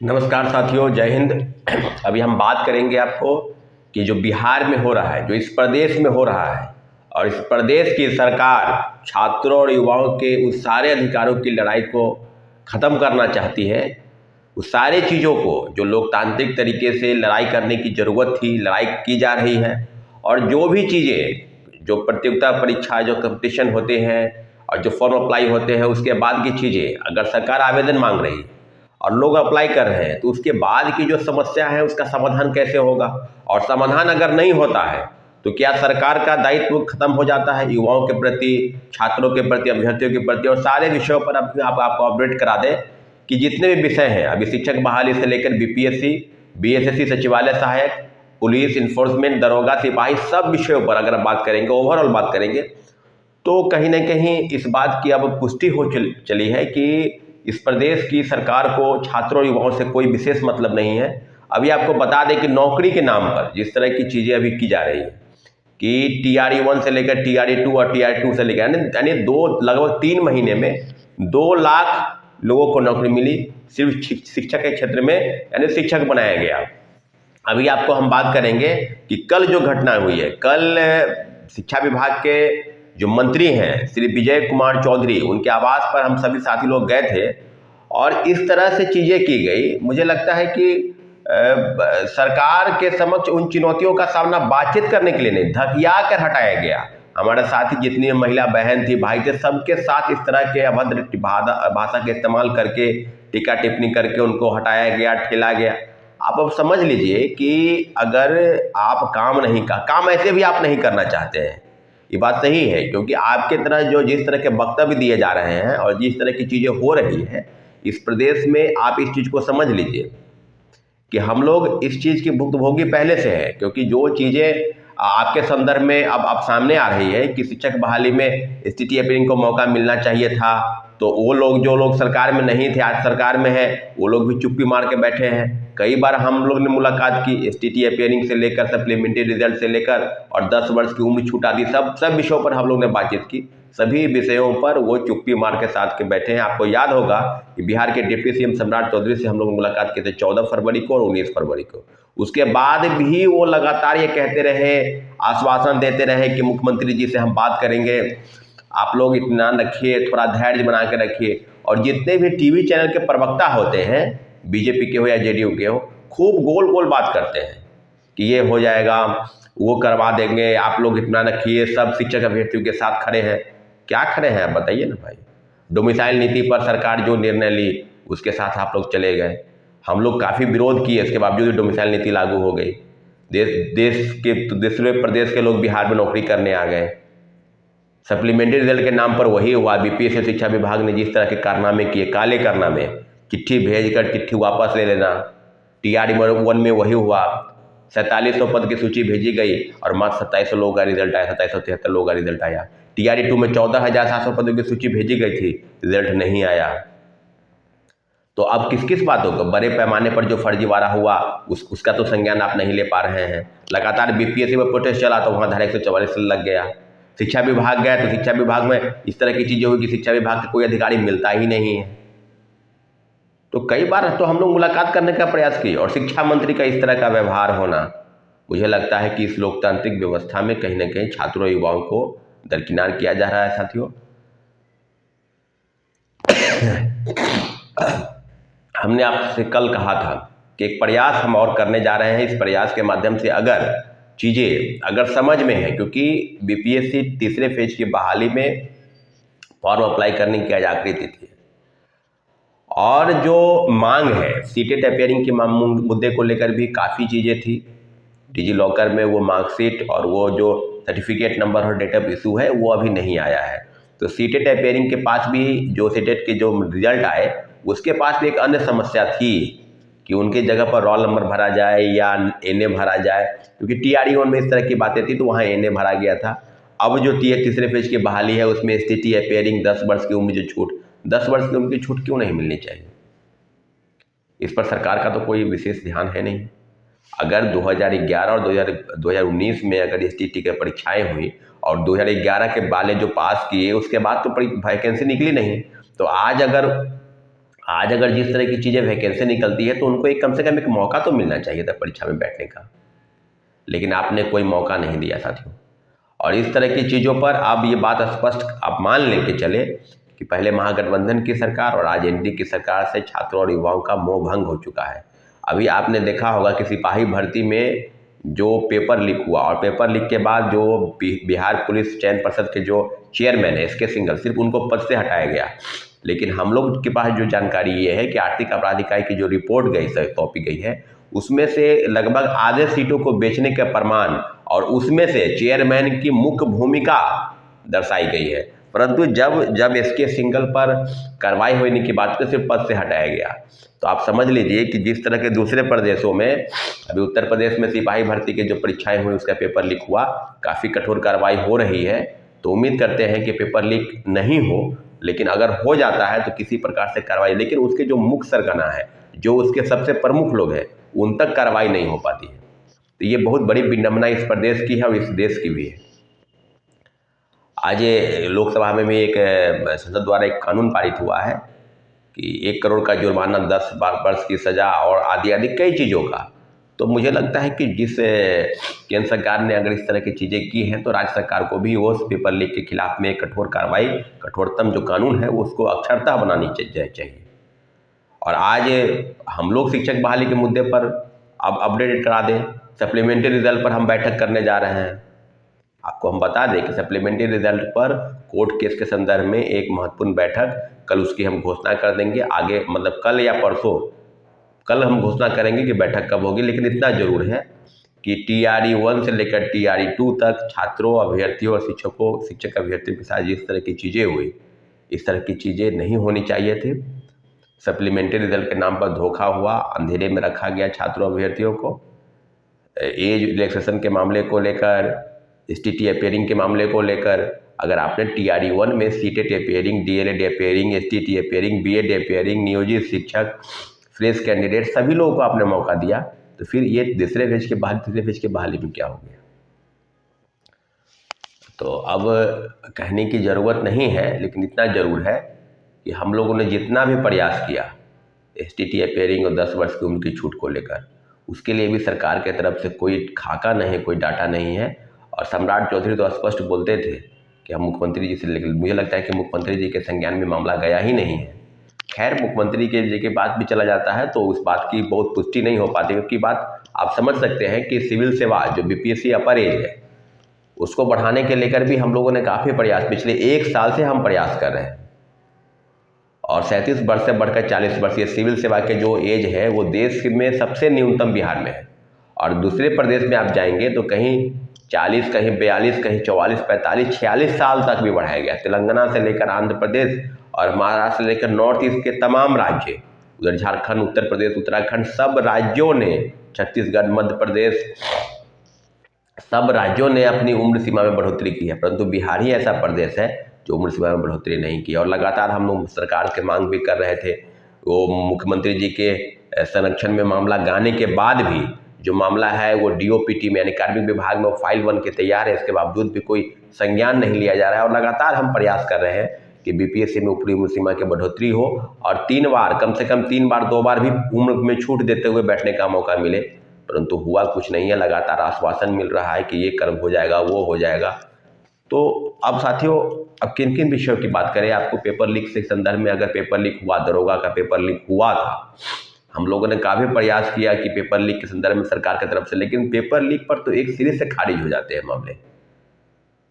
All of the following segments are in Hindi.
नमस्कार साथियों, जय हिंद। अभी हम बात करेंगे आपको कि जो बिहार में हो रहा है, जो इस प्रदेश में हो रहा है और इस प्रदेश की सरकार छात्रों और युवाओं के उस सारे अधिकारों की लड़ाई को ख़त्म करना चाहती है। उस सारे चीज़ों को जो लोकतांत्रिक तरीके से लड़ाई करने की ज़रूरत थी, लड़ाई की जा रही है। और जो भी चीज़ें, जो प्रतियोगिता परीक्षा, जो कंपटीशन होते हैं और जो फॉर्म अप्लाई होते हैं, उसके बाद की चीज़ें अगर सरकार आवेदन मांग रही है और लोग अप्लाई कर रहे हैं, तो उसके बाद की जो समस्या है उसका समाधान कैसे होगा। और समाधान अगर नहीं होता है तो क्या सरकार का दायित्व खत्म हो जाता है युवाओं के प्रति, छात्रों के प्रति, अभ्यर्थियों के प्रति। और सारे विषयों पर आपको अपडेट करा दें कि जितने भी विषय हैं, अभी शिक्षक बहाली से लेकर बीपीएससी, बीएसएससी, सचिवालय सहायक, पुलिस, इन्फोर्समेंट, दरोगा, सिपाही, सब विषयों पर अगर बात करेंगे, ओवरऑल बात करेंगे, तो कहीं ना कहीं इस बात की अब पुष्टि हो चली है कि इस प्रदेश की सरकार को छात्रों और युवाओं से कोई विशेष मतलब नहीं है। अभी आपको बता दें कि नौकरी के नाम पर जिस तरह की चीज़ें अभी की जा रही है कि TRE 1 से लेकर TRE 2 और TRE 2 से लेकर यानी लगभग 3 महीने में 2 लाख लोगों को नौकरी मिली सिर्फ शिक्षक के क्षेत्र में, यानी शिक्षक बनाया गया। अभी आपको हम बात करेंगे कि कल जो घटना हुई है, कल शिक्षा विभाग के जो मंत्री हैं श्री विजय कुमार चौधरी, उनके आवास पर हम सभी साथी लोग गए थे और इस तरह से चीज़ें की गई। मुझे लगता है कि सरकार के समक्ष उन चुनौतियों का सामना बातचीत करने के लिए नहीं, धकिया कर हटाया गया। हमारे साथी जितनी महिला बहन थी, भाई थे, सबके साथ इस तरह के अभद्र भाषा के इस्तेमाल करके, टीका टिप्पणी करके उनको हटाया गया, ठेला गया। आप अब समझ लीजिए कि अगर आप काम ऐसे भी आप नहीं करना चाहते हैं, ये बात सही है, क्योंकि आपके तरह जिस तरह के वक्तव्य दिए जा रहे हैं और जिस तरह की चीज़ें हो रही हैं इस प्रदेश में, आप इस चीज़ को समझ लीजिए कि हम लोग इस चीज़ की भुक्तभोगी पहले से है। क्योंकि जो चीज़ें आपके संदर्भ में अब सामने आ रही है कि शिक्षक बहाली में स्थिति अपीयरिंग को मौका मिलना चाहिए था, तो वो लोग, जो लोग सरकार में नहीं थे, आज सरकार में है, वो लोग भी चुप्पी मार के बैठे हैं। कई बार हम लोग ने मुलाकात की, STT अपीयरिंग से लेकर सप्लीमेंट्री रिजल्ट से लेकर और 10 वर्ष की उम्र छूट आदि सब विषयों पर हम लोग ने बातचीत की। सभी विषयों पर वो चुप्पी मार के साथ के बैठे हैं। आपको याद होगा कि बिहार के डिप्टी CM सम्राट चौधरी से हम लोग मुलाकात किए थे 14 फरवरी को और 19 फरवरी को। उसके बाद भी वो लगातार ये कहते रहे, आश्वासन देते रहे कि मुख्यमंत्री जी से हम बात करेंगे, आप लोग इत्मीनान रखिए, थोड़ा धैर्य बना के रखिए। और जितने भी टीवी चैनल के प्रवक्ता होते हैं, बीजेपी के हो या JDU के हो, खूब गोल गोल बात करते हैं कि ये हो जाएगा, वो करवा देंगे, आप लोग इत्मीनान रखिए, सब शिक्षक अभ्यर्थियों के साथ खड़े हैं। क्या खड़े हैं आप बताइए ना भाई। डोमिसाइल नीति पर सरकार जो निर्णय ली उसके साथ आप लोग चले गए। हम लोग काफ़ी विरोध किए, इसके बावजूद डोमिसाइल नीति लागू हो गई। देश के दूसरे प्रदेश के लोग बिहार में नौकरी करने आ गए। सप्लीमेंट्री रिजल्ट के नाम पर वही हुआ। BPSC शिक्षा विभाग ने जिस तरह के कारनामे किए, काले कारनामे, चिट्ठी भेजकर चिट्ठी वापस ले लेना। TRE 1 में वही हुआ, 4700 पद की सूची भेजी गई और मात्र 2700 लोगों का रिजल्ट आया, 2773 लोगों का रिजल्ट आया। TRE 2 में 14,700 पदों की सूची भेजी गई थी, रिजल्ट नहीं आया। तो अब किस किस बातों को, बड़े पैमाने पर जो फर्जीवाड़ा हुआ उसका तो संज्ञान आप नहीं ले पा रहे हैं। लगातार BPSC में प्रोटेस्ट चला तो वहाँ धारा 144 लग गया। शिक्षा विभाग गया तो शिक्षा विभाग में इस तरह की चीज़ें हुई कि शिक्षा विभाग का कोई अधिकारी मिलता ही नहीं है। तो कई बार तो हम लोग मुलाकात करने का प्रयास किए और शिक्षा मंत्री का इस तरह का व्यवहार होना, मुझे लगता है कि इस लोकतांत्रिक व्यवस्था में कहीं ना कहीं छात्रों युवाओं को दरकिनार किया जा रहा है। साथियों, हमने आपसे कल कहा था कि एक प्रयास हम और करने जा रहे हैं। इस प्रयास के माध्यम से अगर समझ में है, क्योंकि BPSC तीसरे फेज की बहाली में फॉर्म अप्लाई करने की आज आखिरी तिथि है और जो मांग है सीटेट अपीयरिंग के मुद्दे को लेकर भी काफ़ी चीज़ें थी। डिजी लॉकर में वो मार्कशीट और वो जो सर्टिफिकेट नंबर और डेट ऑफ इशू है वो अभी नहीं आया है। तो सीटेट अपीयरिंग के पास भी, जो सीटेट के जो रिजल्ट आए उसके पास भी एक अन्य समस्या थी कि उनके जगह पर रोल नंबर भरा जाए या NA भरा जाए, क्योंकि TRE 1 में इस तरह की बातें थी तो वहाँ NA भरा गया था। अब जो तीसरे फेज की बहाली है उसमें स्थिति अपीयरिंग 10 वर्ष की उम्र, जो छूट 10 वर्ष की उम्र की छूट क्यों नहीं मिलनी चाहिए, इस पर सरकार का तो कोई विशेष ध्यान है नहीं। अगर 2011 और 2019 में अगर STT की परीक्षाएं हुई और 2011 के वाले जो पास किए उसके बाद तो वैकेंसी निकली नहीं, तो आज अगर आज अगर जिस तरह की चीज़ें वैकेंसी निकलती है तो उनको एक कम से कम एक मौका तो मिलना चाहिए था परीक्षा में बैठने का, लेकिन आपने कोई मौका नहीं दिया साथियों। और इस तरह की चीज़ों पर अब ये बात स्पष्ट आप मान लें के चले कि पहले महागठबंधन की सरकार और आज एनडीए की सरकार से छात्रों और युवाओं का मोह भंग हो चुका है। अभी आपने देखा होगा कि सिपाही भर्ती में जो पेपर लीक हुआ और पेपर लीक के बाद जो बिहार पुलिस चयन पर्षद के जो चेयरमैन है एसके सिंघल, सिर्फ उनको पद से हटाया गया। लेकिन हम लोग के पास जो जानकारी ये है कि आर्थिक अपराध इकाई की जो रिपोर्ट सौंपी गई है उसमें से लगभग आधे सीटों को बेचने के प्रमाण और उसमें से चेयरमैन की मुख्य भूमिका दर्शाई गई है। परंतु जब एसके सिंघल पर कार्रवाई होने की बात तो सिर्फ पद से हटाया गया। तो आप समझ लीजिए कि जिस तरह के दूसरे प्रदेशों में, अभी उत्तर प्रदेश में सिपाही भर्ती के जो परीक्षाएं हुई उसका पेपर लीक हुआ, काफ़ी कठोर कार्रवाई हो रही है। तो उम्मीद करते हैं कि पेपर लीक नहीं हो, लेकिन अगर हो जाता है तो किसी प्रकार से कार्रवाई, लेकिन उसके जो मुख्य सरगना है, जो उसके सबसे प्रमुख लोग हैं, उन तक कार्रवाई नहीं हो पाती है। तो ये बहुत बड़ी विडंबना इस प्रदेश की है और इस देश की भी है। आज लोकसभा में भी एक संसद द्वारा एक कानून पारित हुआ है कि 1 करोड़ का जुर्माना, 10 वर्ष की सज़ा और आदि आदि कई चीज़ों का। तो मुझे लगता है कि जिस केंद्र सरकार ने अगर इस तरह की चीज़ें की हैं तो राज्य सरकार को भी उस पेपर लीक के खिलाफ में कठोर कार्रवाई, कठोरतम जो कानून है उसको अक्षरता बनानी चाहिए। और आज हम लोग शिक्षक बहाली के मुद्दे पर अब अपडेट करा दें, सप्लीमेंट्री रिजल्ट पर हम बैठक करने जा रहे हैं। आपको हम बता दें कि सप्लीमेंट्री रिजल्ट पर कोर्ट केस के संदर्भ में एक महत्वपूर्ण बैठक कल उसकी हम घोषणा कर देंगे। आगे मतलब कल या परसों, कल हम घोषणा करेंगे कि बैठक कब होगी। लेकिन इतना जरूर है कि TRE 1 से लेकर TRE 2 तक छात्रों, अभ्यर्थियों और शिक्षक अभ्यर्थियों के साथ जिस तरह की चीज़ें हुई, इस तरह की चीज़ें नहीं होनी चाहिए थी। सप्लीमेंट्री रिजल्ट के नाम पर धोखा हुआ, अंधेरे में रखा गया छात्रों अभ्यर्थियों को। एज रिलैक्सेशन के मामले को लेकर, STT अपेयरिंग के मामले को लेकर, अगर आपने TRE 1 में CTET appearing, DLED appearing, STT appearing, BEd appearing, नियोजित शिक्षक, फ्रेश कैंडिडेट सभी लोगों को आपने मौका दिया, तो फिर ये तीसरे फेज के बहाली में क्या हो गया? तो अब कहने की ज़रूरत नहीं है, लेकिन इतना ज़रूर है कि हम लोगों ने जितना भी प्रयास किया STT अपेयरिंग और 10 वर्ष की उम्र की छूट को लेकर, उसके लिए भी सरकार के तरफ से कोई खाका नहीं, कोई डाटा नहीं है। और सम्राट चौधरी तो स्पष्ट बोलते थे कि हम मुख्यमंत्री जी से, लेकिन मुझे लगता है कि मुख्यमंत्री जी के संज्ञान में मामला गया ही नहीं है। खैर, मुख्यमंत्री के जी के बात भी चला जाता है तो उस बात की बहुत पुष्टि नहीं हो पाती, क्योंकि बात आप समझ सकते हैं कि सिविल सेवा जो BPSC अपर एज है उसको बढ़ाने के लेकर भी हम लोगों ने काफ़ी प्रयास, पिछले 1 साल से हम प्रयास कर रहे हैं। और 37 वर्ष से बढ़कर 40 वर्ष ये सिविल सेवा के जो एज है वो देश में सबसे न्यूनतम बिहार में है। और दूसरे प्रदेश में आप जाएंगे तो कहीं 40, कहीं 42, कहीं 44, 45, 46 साल तक भी बढ़ाया गया। तेलंगाना से लेकर आंध्र प्रदेश और महाराष्ट्र से लेकर नॉर्थ ईस्ट के तमाम राज्य, उधर झारखंड, उत्तर प्रदेश, उत्तराखंड, सब राज्यों ने, छत्तीसगढ़, मध्य प्रदेश, सब राज्यों ने अपनी उम्र सीमा में बढ़ोतरी की है। परंतु बिहार ही ऐसा प्रदेश है जो उम्र सीमा में बढ़ोतरी नहीं की। और लगातार हम लोग सरकार से मांग भी कर रहे थे। वो मुख्यमंत्री जी के संरक्षण में मामला गाने के बाद भी जो मामला है वो DOPT में यानी कार्मिक विभाग में वो फाइल बन के तैयार है, इसके बावजूद भी कोई संज्ञान नहीं लिया जा रहा है। और लगातार हम प्रयास कर रहे हैं कि BPSC में ऊपरी उम्र सीमा की बढ़ोतरी हो और 3 बार, कम से कम 3 बार, 2 बार भी उम्र में छूट देते हुए बैठने का मौका मिले। परंतु हुआ कुछ नहीं है। लगातार आश्वासन मिल रहा है कि ये कर्म हो जाएगा, वो हो जाएगा। तो अब साथियों, अब किन किन विषयों की बात करें? आपको पेपर लीक से संदर्भ में, अगर पेपर लीक हुआ, दरोगा का पेपर लीक हुआ था, हम लोगों ने काफ़ी प्रयास किया कि पेपर लीक के संदर्भ में सरकार की तरफ से, लेकिन पेपर लीक पर तो एक सिरे से खारिज हो जाते हैं मामले।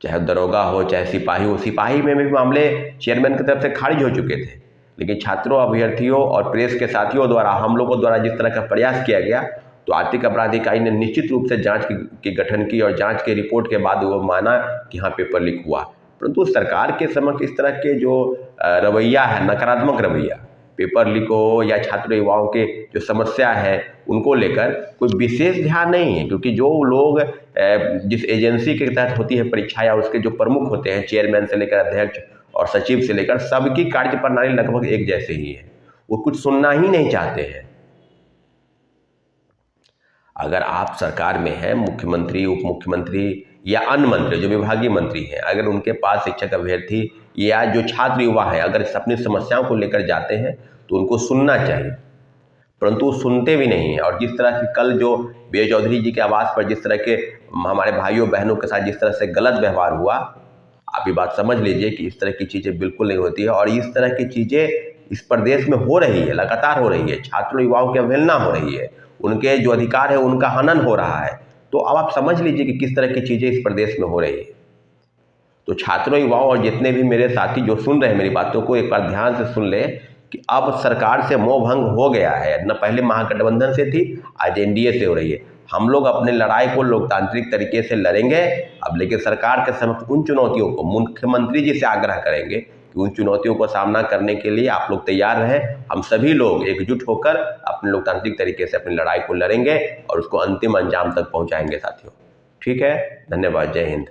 चाहे दरोगा हो, चाहे सिपाही हो। सिपाही में भी मामले चेयरमैन की तरफ से खारिज हो चुके थे, लेकिन छात्रों, अभ्यर्थियों और प्रेस के साथियों द्वारा, हम लोगों द्वारा जिस तरह का प्रयास किया गया, तो आर्थिक अपराध इकाई ने निश्चित रूप से जांच की गठन की और जांच के रिपोर्ट के बाद वो माना कि हाँ पेपर लीक हुआ। परंतु सरकार के समक्ष इस तरह के जो रवैया है, नकारात्मक रवैया, पेपर लीक हो या छात्र युवाओं के जो समस्या है उनको लेकर कोई विशेष ध्यान नहीं है। क्योंकि जो लोग जिस एजेंसी के तहत होती है परीक्षा या उसके जो प्रमुख होते हैं, चेयरमैन से लेकर अध्यक्ष और सचिव से लेकर, सबकी कार्य प्रणाली लगभग एक जैसे ही है। वो कुछ सुनना ही नहीं चाहते हैं। अगर आप सरकार में हैं, मुख्यमंत्री, उप मुख्यमंत्री या अन्य मंत्री जो विभागीय मंत्री हैं, अगर उनके पास शिक्षक अभ्यर्थी या जो छात्र युवा हैं अगर अपनी समस्याओं को लेकर जाते हैं तो उनको सुनना चाहिए, परंतु वो सुनते भी नहीं हैं। और जिस तरह से कल जो विजय चौधरी जी के आवास पर जिस तरह के हमारे भाइयों बहनों के साथ जिस तरह से गलत व्यवहार हुआ, आप ये बात समझ लीजिए कि इस तरह की चीज़ें बिल्कुल नहीं होती है। और इस तरह की चीज़ें इस प्रदेश में हो रही है, लगातार हो रही है। छात्रों युवाओं की अवहेलना हो रही है, उनके जो अधिकार है उनका हनन हो रहा है। तो अब आप समझ लीजिए कि किस तरह की चीज़ें इस प्रदेश में हो रही है। तो छात्रों युवाओं और जितने भी मेरे साथी जो सुन रहे हैं मेरी बातों को, एक बार ध्यान से सुन लें कि अब सरकार से मोह भंग हो गया है। न पहले महागठबंधन से थी, आज एनडीए से हो रही है। हम लोग अपने लड़ाई को लोकतांत्रिक तरीके से लड़ेंगे अब, लेकिन सरकार के समक्ष उन चुनौतियों को मुख्यमंत्री जी से आग्रह करेंगे कि उन चुनौतियों को सामना करने के लिए आप लोग तैयार रहें। हम सभी लोग एकजुट होकर अपने लोकतांत्रिक तरीके से अपनी लड़ाई को लड़ेंगे और उसको अंतिम अंजाम तक पहुंचाएंगे साथियों। ठीक है, धन्यवाद, जय हिंद।